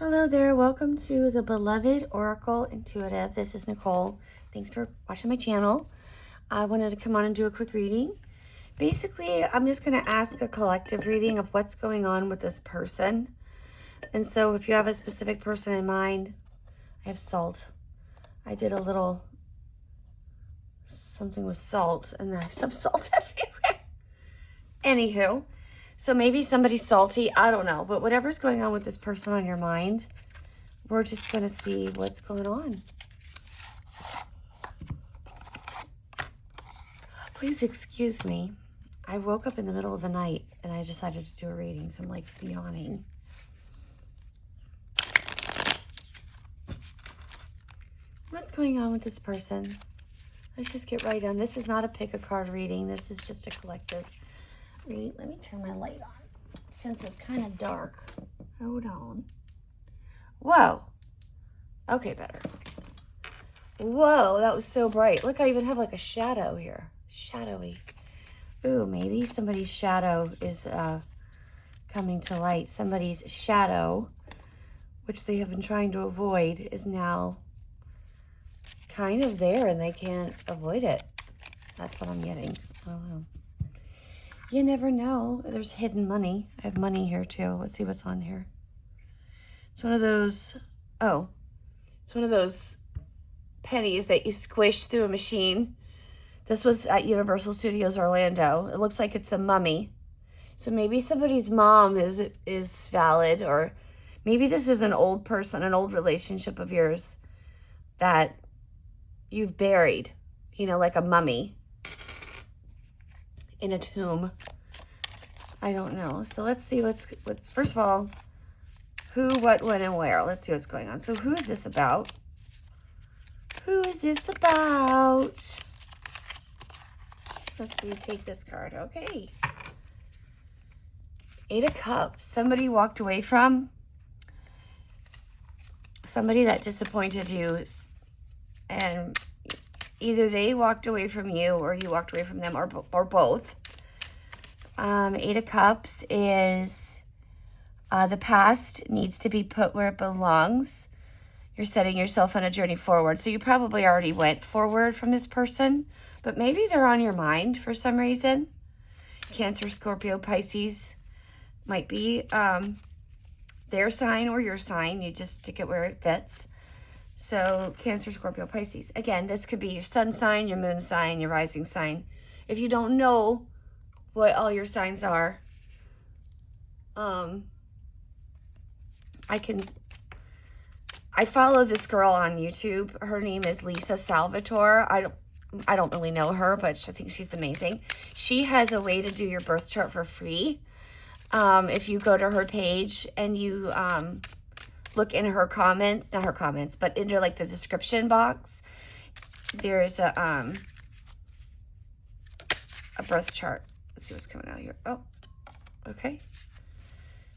Hello there, welcome to the Beloved Oracle Intuitive. This is Nicole. Thanks for watching my channel. I wanted to come on and do a quick reading. Basically, I'm just going to ask a collective reading of what's going on with this person. And so if you have a specific person in mind, I have salt. I did a little something with salt and I have some salt everywhere. Anywho. So maybe somebody's salty, I don't know. But whatever's going on with this person on your mind, we're just going to see what's going on. Please excuse me. I woke up in the middle of the night and I decided to do a reading. So I'm like yawning. What's going on with this person? Let's just get right on. This is not a pick a card reading. This is just a collective read. Let me turn my light on since it's kind of dark. Hold on. Whoa. Okay, better. Whoa, that was so bright. Look, I even have like a shadow here. Shadowy. Ooh, maybe somebody's shadow is coming to light. Somebody's shadow, which they have been trying to avoid, is now kind of there and they can't avoid it. That's what I'm getting. I don't know. You never know. There's hidden money. I have money here too. Let's see what's on here. It's one of those, it's one of those pennies that you squish through a machine. This was at Universal Studios Orlando. It looks like it's a mummy. So maybe somebody's mom is valid, or maybe this is an old person, an old relationship of yours that you've buried, you know, like a mummy in a tomb. I don't know. So let's see what's first of all, who, what, when, and where. Let's see what's going on. So who is this about? Who is this about? Let's see, take this card. Okay. 8 of Cups. Somebody walked away from. Somebody that disappointed you. And either they walked away from you or you walked away from them, or both. 8 of Cups is the past needs to be put where it belongs. You're setting yourself on a journey forward. So you probably already went forward from this person, but maybe they're on your mind for some reason. Cancer, Scorpio, Pisces might be their sign or your sign. You just stick it where it fits. So Cancer, Scorpio, Pisces. Again, this could be your sun sign, your moon sign, your rising sign. If you don't know what all your signs are, I follow this girl on YouTube. Her name is Lisa Salvatore. I don't really know her, but I think she's amazing. She has a way to do your birth chart for free. If you go to her page and you look in her comments, not her comments, but into like the description box, there's a birth chart. Let's see what's coming out here. Oh, okay.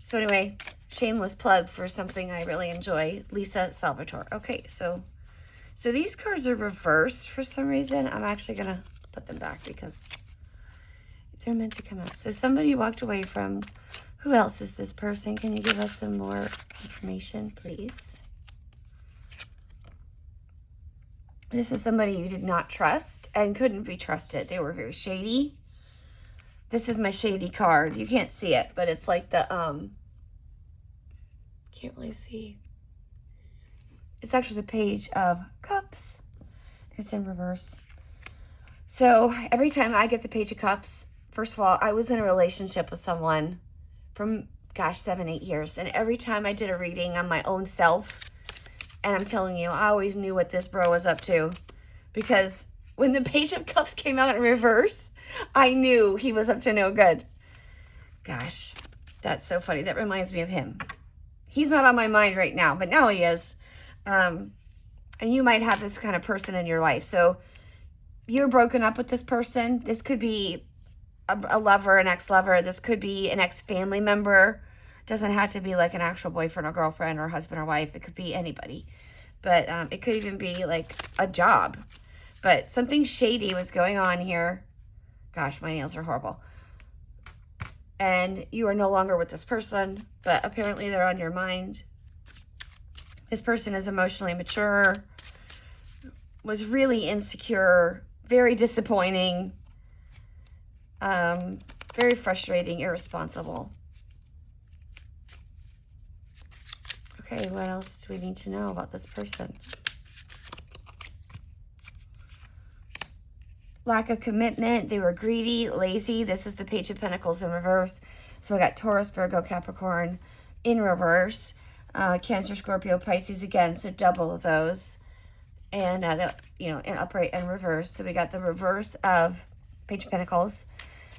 So anyway, shameless plug for something I really enjoy, Lisa Salvatore. Okay, so these cards are reversed for some reason. I'm actually gonna put them back because they're meant to come out. So somebody walked away from. Who else is this person? Can you give us some more information, please? This is somebody you did not trust and couldn't be trusted. They were very shady. This is my shady card. You can't see it, but it's like the, can't really see. It's actually the Page of Cups. It's in reverse. So every time I get the Page of Cups, first of all, I was in a relationship with someone from, gosh, 7-8 years. And every time I did a reading on my own self, and I'm telling you, I always knew what this bro was up to. Because when the Page of Cups came out in reverse, I knew he was up to no good. Gosh, that's so funny. That reminds me of him. He's not on my mind right now, but now he is. And you might have this kind of person in your life. So you're broken up with this person. This could be a lover, an ex-lover. This could be an ex-family member. Doesn't have to be like an actual boyfriend or girlfriend or husband or wife. It could be anybody. But it could even be like a job. But something shady was going on here. Gosh, my nails are horrible. And you are no longer with this person, but apparently they're on your mind. This person is emotionally mature, was really insecure, very disappointing, very frustrating, irresponsible. Okay, what else do we need to know about this person? Lack of commitment. They were greedy, lazy. This is the Page of Pentacles in reverse. So we got Taurus, Virgo, Capricorn in reverse. Cancer, Scorpio, Pisces again. So double of those. And, in upright and reverse. So we got the reverse of Page of Pentacles.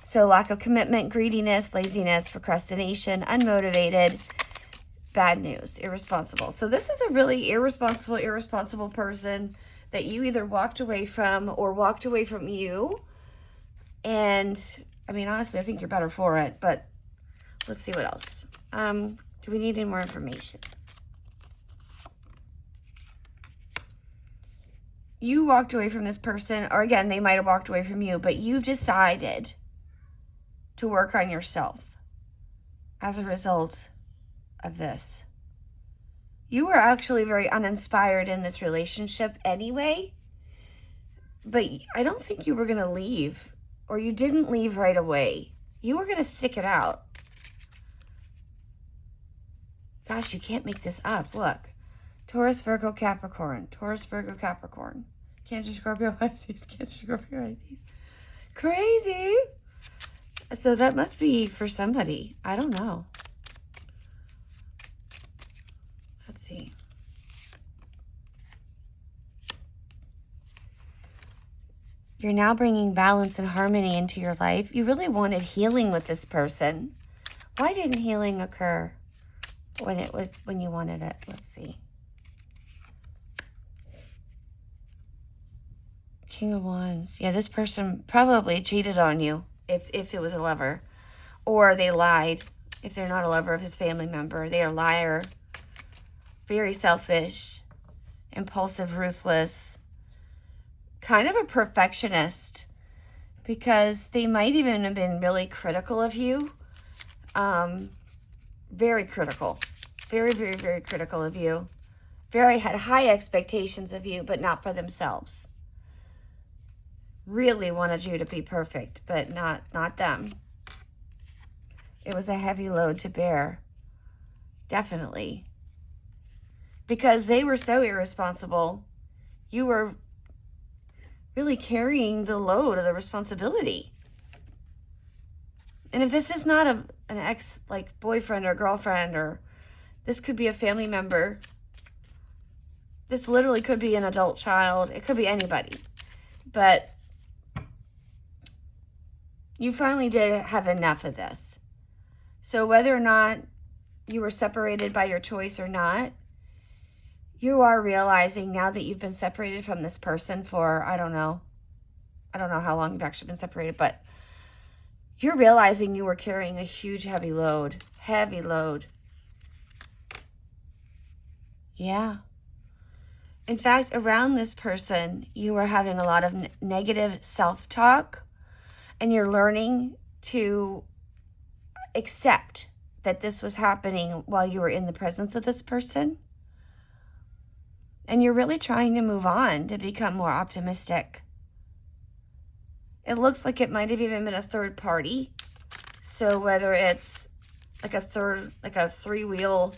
So lack of commitment, greediness, laziness, procrastination, unmotivated, bad news, irresponsible. So this is a really irresponsible person that you either walked away from or walked away from you. And, I mean, honestly, I think you're better for it. But let's see what else. Do we need any more information? You walked away from this person, or again, they might have walked away from you, but you've decided to work on yourself as a result of this. You were actually very uninspired in this relationship anyway, but I don't think you were going to leave, or you didn't leave right away. You were going to stick it out. Gosh, you can't make this up. Look. Taurus, Virgo, Capricorn. Taurus, Virgo, Capricorn. Cancer, Scorpio, Pisces. Cancer, Scorpio, Pisces. Crazy. So that must be for somebody. I don't know. Let's see. You're now bringing balance and harmony into your life. You really wanted healing with this person. Why didn't healing occur when you wanted it? Let's see. King of Wands. Yeah, this person probably cheated on you if it was a lover. Or they lied if they're not a lover of his family member. They are a liar. Very selfish. Impulsive, ruthless. Kind of a perfectionist. Because they might even have been really critical of you. Very critical. Very, very, very critical of you. Had high expectations of you, but not for themselves. Really wanted you to be perfect, but not them. It was a heavy load to bear. Definitely. Because they were so irresponsible, you were really carrying the load of the responsibility. And if this is not an ex, like boyfriend or girlfriend, or this could be a family member, this literally could be an adult child, it could be anybody. But you finally did have enough of this. So whether or not you were separated by your choice or not, you are realizing now that you've been separated from this person for, I don't know how long you've actually been separated, but you're realizing you were carrying a huge, heavy load. Heavy load. Yeah. In fact, around this person, you were having a lot of negative self-talk, and you're learning to accept that this was happening while you were in the presence of this person. And you're really trying to move on to become more optimistic. It looks like it might have even been a third party. So whether it's like a three-wheel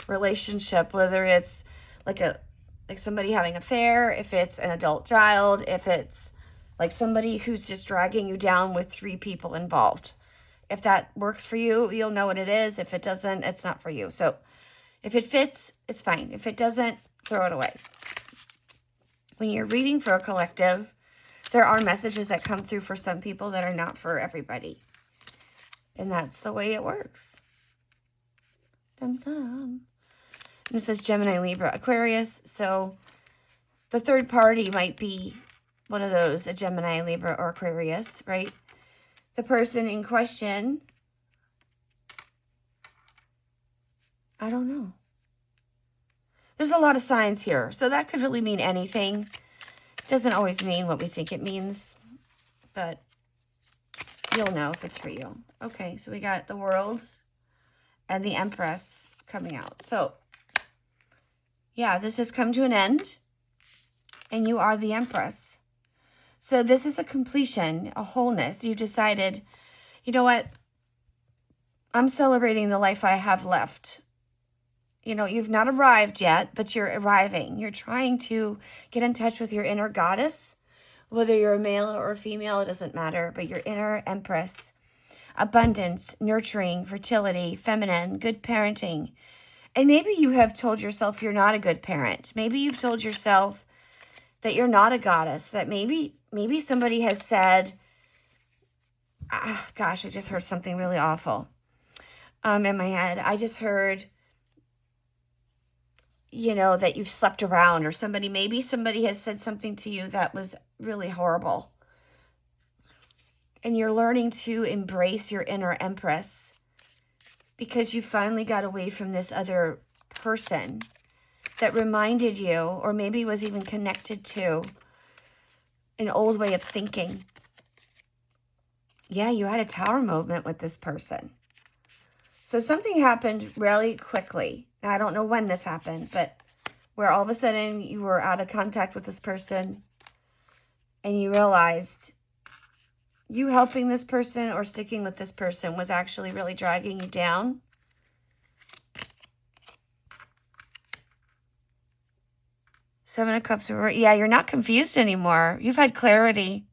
relationship, whether it's like somebody having an affair, if it's an adult child, if it's like somebody who's just dragging you down with three people involved. If that works for you, you'll know what it is. If it doesn't, it's not for you. So if it fits, it's fine. If it doesn't, throw it away. When you're reading for a collective, there are messages that come through for some people that are not for everybody. And that's the way it works. Dum, dum. And it says Gemini, Libra, Aquarius. So the third party might be one of those, a Gemini, Libra, or Aquarius, right? The person in question, I don't know. There's a lot of signs here. So that could really mean anything. It doesn't always mean what we think it means. But you'll know if it's for you. Okay, so we got the World and the Empress coming out. So Yeah, this has come to an end, and you are the Empress. So this is a completion, a wholeness. You decided, you know what? I'm celebrating the life I have left. You know, you've not arrived yet, but you're arriving. You're trying to get in touch with your inner goddess, whether you're a male or a female, it doesn't matter, but your inner Empress. Abundance, nurturing, fertility, feminine, good parenting. And maybe you have told yourself you're not a good parent. Maybe you've told yourself that you're not a goddess, that maybe somebody has said, gosh, I just heard something really awful in my head. I just heard, you know, that you've slept around, or maybe somebody has said something to you that was really horrible. And you're learning to embrace your inner Empress because you finally got away from this other person that reminded you, or maybe was even connected to, an old way of thinking. Yeah, you had a tower movement with this person. So something happened really quickly. Now, I don't know when this happened, but where all of a sudden you were out of contact with this person and you realized you helping this person or sticking with this person was actually really dragging you down. Seven of Cups. Yeah, you're not confused anymore. You've had clarity.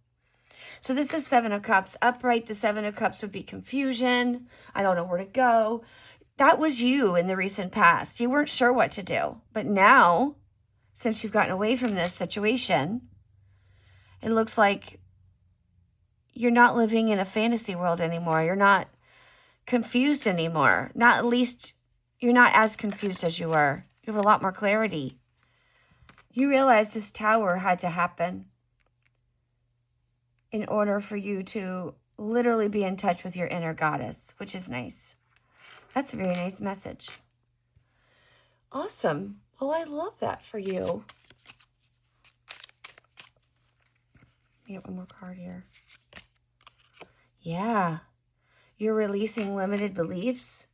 So this is Seven of Cups. Upright, the Seven of Cups would be confusion. I don't know where to go. That was you in the recent past. You weren't sure what to do. But now, since you've gotten away from this situation, it looks like you're not living in a fantasy world anymore. You're not confused anymore. Not at least, you're not as confused as you were. You have a lot more clarity. You realize this tower had to happen in order for you to literally be in touch with your inner goddess, which is nice. That's a very nice message. Awesome. Well, I love that for you. Get one more card here. Yeah. You're releasing limited beliefs.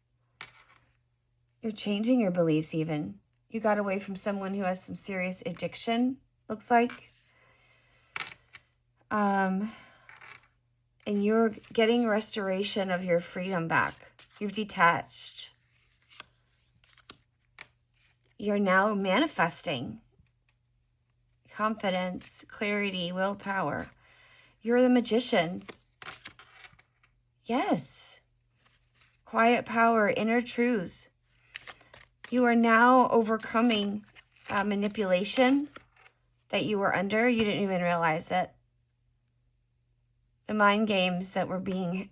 You're changing your beliefs even. You got away from someone who has some serious addiction, looks like. And you're getting restoration of your freedom back. You've detached. You're now manifesting confidence, clarity, willpower. You're the magician. Yes. Quiet power, inner truth. You are now overcoming manipulation that you were under. You didn't even realize it. The mind games that were going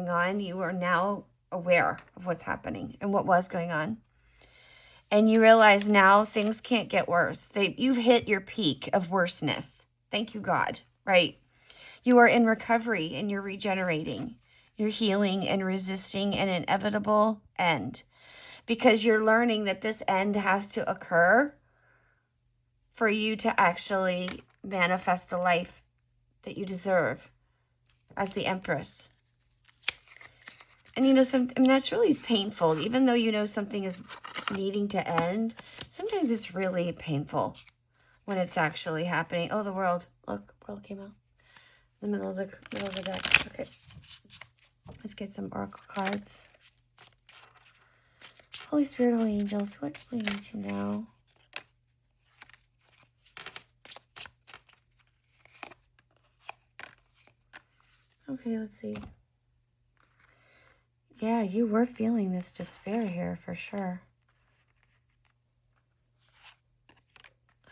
on, you are now aware of what's happening and what was going on. And you realize now things can't get worse. You've hit your peak of worseness. Thank you, God, right? You are in recovery and you're regenerating. You're healing and resisting an inevitable end because you're learning that this end has to occur for you to actually manifest the life that you deserve as the Empress. And you know, that's really painful. Even though you know something is needing to end, sometimes it's really painful when it's actually happening. Oh, the world. Look, world came out in the middle of the deck. Okay. Let's get some oracle cards. Holy Spirit, Holy Angels, what do we need to know? Okay, let's see. Yeah, you were feeling this despair here for sure.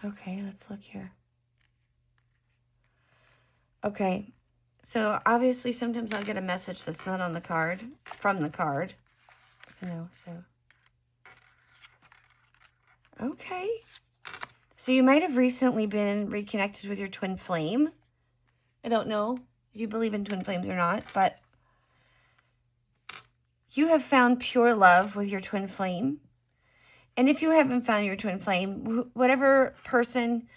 Okay, let's look here. Okay, so obviously sometimes I'll get a message that's not on the card, from the card. You know, so. Okay. So you might have recently been reconnected with your twin flame. I don't know if you believe in twin flames or not, but you have found pure love with your twin flame. And if you haven't found your twin flame, whatever person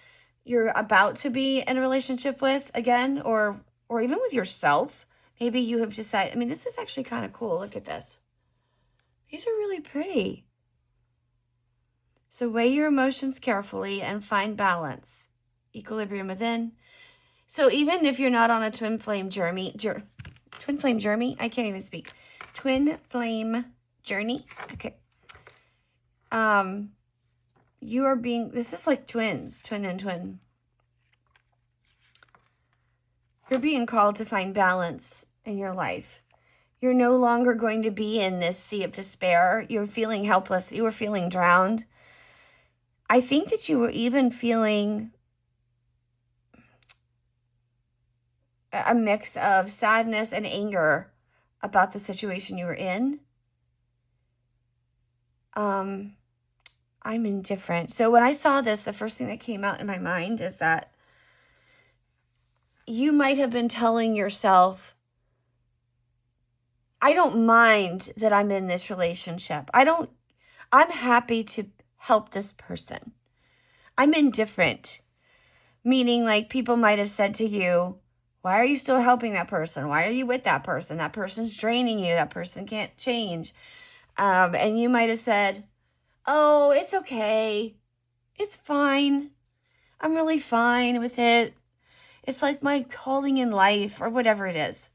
you're about to be in a relationship with again, or even with yourself, maybe you have decided, I mean, this is actually kind of cool. Look at this. These are really pretty. So weigh your emotions carefully and find balance, equilibrium within. So even if you're not on a twin flame journey, I can't even speak. Twin flame journey. Okay. You are being, this is like twins, twin and twin. You're being called to find balance in your life. You're no longer going to be in this sea of despair. You're feeling helpless. You were feeling drowned. I think that you were even feeling a mix of sadness and anger about the situation you were in. I'm indifferent. So when I saw this, the first thing that came out in my mind is that you might have been telling yourself, I don't mind that I'm in this relationship. I'm happy to help this person. I'm indifferent. Meaning, like, people might have said to you, why are you still helping that person? Why are you with that person? That person's draining you. That person can't change. And you might have said, oh, it's okay. It's fine. I'm really fine with it. It's like my calling in life, or whatever it is.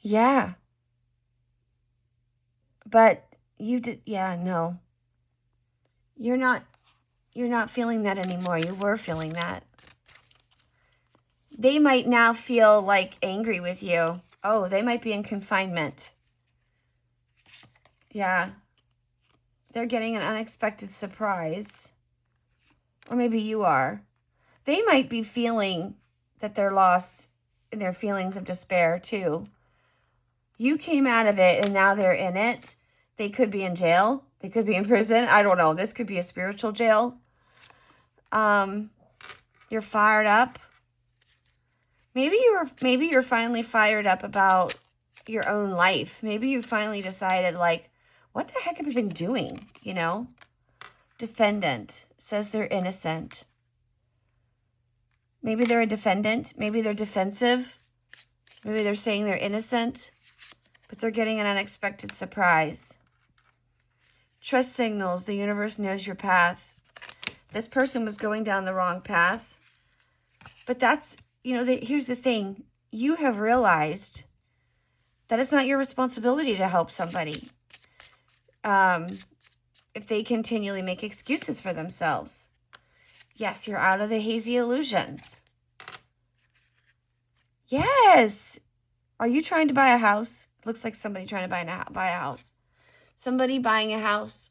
Yeah. But you did, yeah, no. You're not feeling that anymore. You were feeling that. They might now feel like angry with you. Oh, they might be in confinement. Yeah. They're getting an unexpected surprise. Or maybe you are. They might be feeling that they're lost in their feelings of despair too. You came out of it and now they're in it. They could be in jail. They could be in prison. I don't know. This could be a spiritual jail. You're fired up. Maybe you're finally fired up about your own life. Maybe you finally decided, like, what the heck have I been doing? You know? Defendant says they're innocent. Maybe they're a defendant. Maybe they're defensive. Maybe they're saying they're innocent, but they're getting an unexpected surprise. Trust signals. The universe knows your path. This person was going down the wrong path. But that's, here's the thing. You have realized that it's not your responsibility to help somebody. If they continually make excuses for themselves. Yes, you're out of the hazy illusions. Yes. Are you trying to buy a house? Looks like somebody trying to buy a house. Somebody buying a house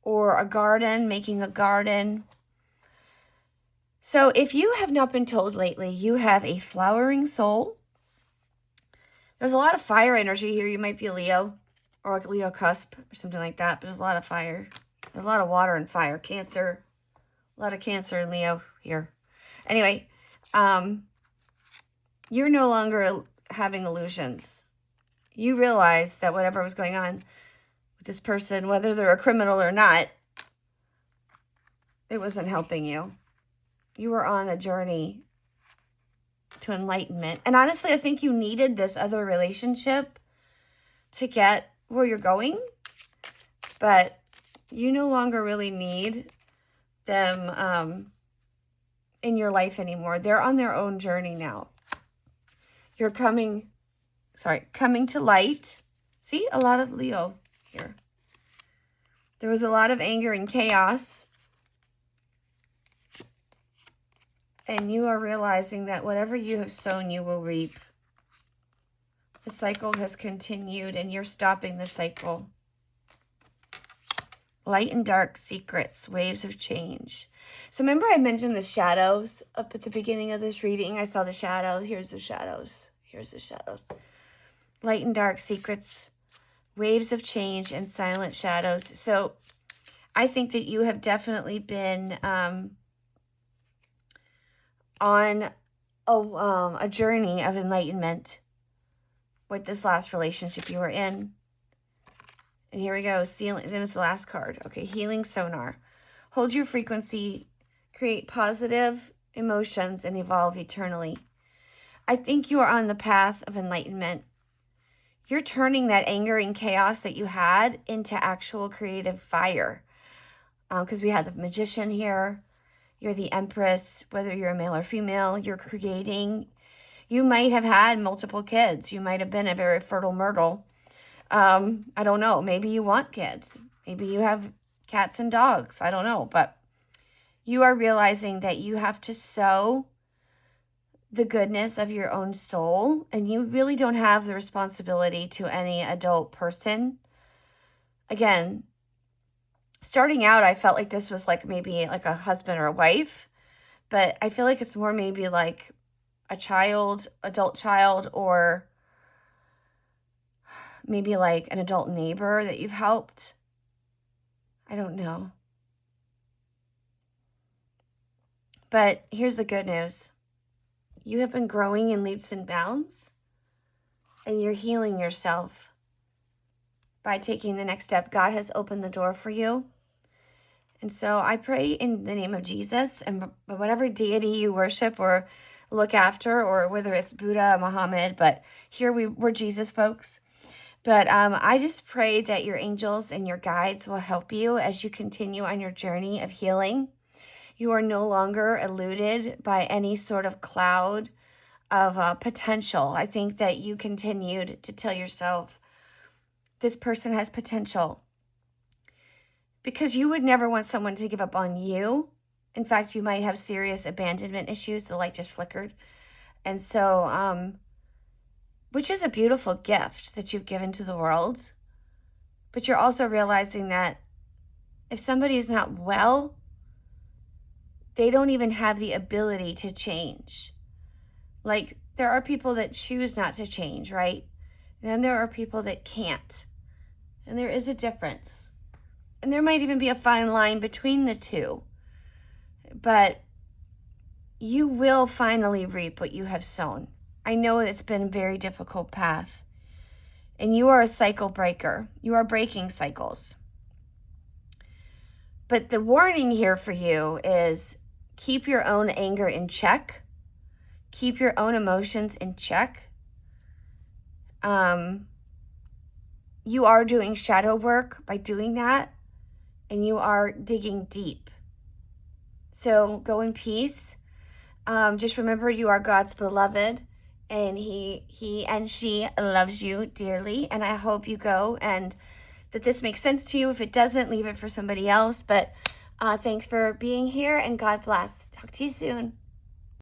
or a garden, making a garden. So if you have not been told lately, you have a flowering soul. There's a lot of fire energy here. You might be a Leo or a Leo cusp or something like that. But there's a lot of fire. There's a lot of water and fire. Cancer. A lot of Cancer and Leo here. Anyway, you're no longer having illusions. You realize that whatever was going on with this person, whether they're a criminal or not, it wasn't helping you. You were on a journey to enlightenment. And honestly, I think you needed this other relationship to get where you're going. But you no longer really need them in your life anymore. They're on their own journey now. You're coming to light. See, a lot of Leo here. There was a lot of anger and chaos. And you are realizing that whatever you have sown, you will reap. The cycle has continued and you're stopping the cycle. Light and dark secrets, waves of change. So remember I mentioned the shadows up at the beginning of this reading? I saw the shadow. Here's the shadows. Here's the shadows. Light and dark secrets, waves of change, and silent shadows. So I think that you have definitely been on a journey of enlightenment with this last relationship you were in. And here we go. Sealing. That was the last card. Okay, healing sonar. Hold your frequency, create positive emotions, and evolve eternally. I think you are on the path of enlightenment. you're turning that anger and chaos that you had into actual creative fire. Because we have the Magician here. You're the Empress, whether you're a male or female, you're creating. You might have had multiple kids. You might have been a very fertile myrtle. I don't know. Maybe you want kids. Maybe you have cats and dogs. I don't know. But you are realizing that you have to sow the goodness of your own soul, and you really don't have the responsibility to any adult person. Again, starting out, I felt like this was like maybe like a husband or a wife, but I feel like it's more maybe like a child, adult child, or maybe like an adult neighbor that you've helped. I don't know. But here's the good news. You have been growing in leaps and bounds, and you're healing yourself by taking the next step. God has opened the door for you. And so I pray in the name of Jesus, and whatever deity you worship or look after, or whether it's Buddha, Muhammad, but here we're Jesus folks. But I just pray that your angels and your guides will help you as you continue on your journey of healing. You are no longer eluded by any sort of cloud of potential. I think that you continued to tell yourself, this person has potential. Because you would never want someone to give up on you. In fact, you might have serious abandonment issues. The light just flickered. And so, which is a beautiful gift that you've given to the world. But you're also realizing that if somebody is not well, they don't even have the ability to change. Like, there are people that choose not to change, right? And then there are people that can't. And there is a difference. And there might even be a fine line between the two. But you will finally reap what you have sown. I know it's been a very difficult path. And you are a cycle breaker. You are breaking cycles. But the warning here for you is keep your own anger in check. Keep your own emotions in check. You are doing shadow work by doing that. And you are digging deep. So go in peace. Just remember you are God's beloved. And he and she loves you dearly. And I hope you go and that this makes sense to you. If it doesn't, leave it for somebody else. But thanks for being here, and God bless. Talk to you soon.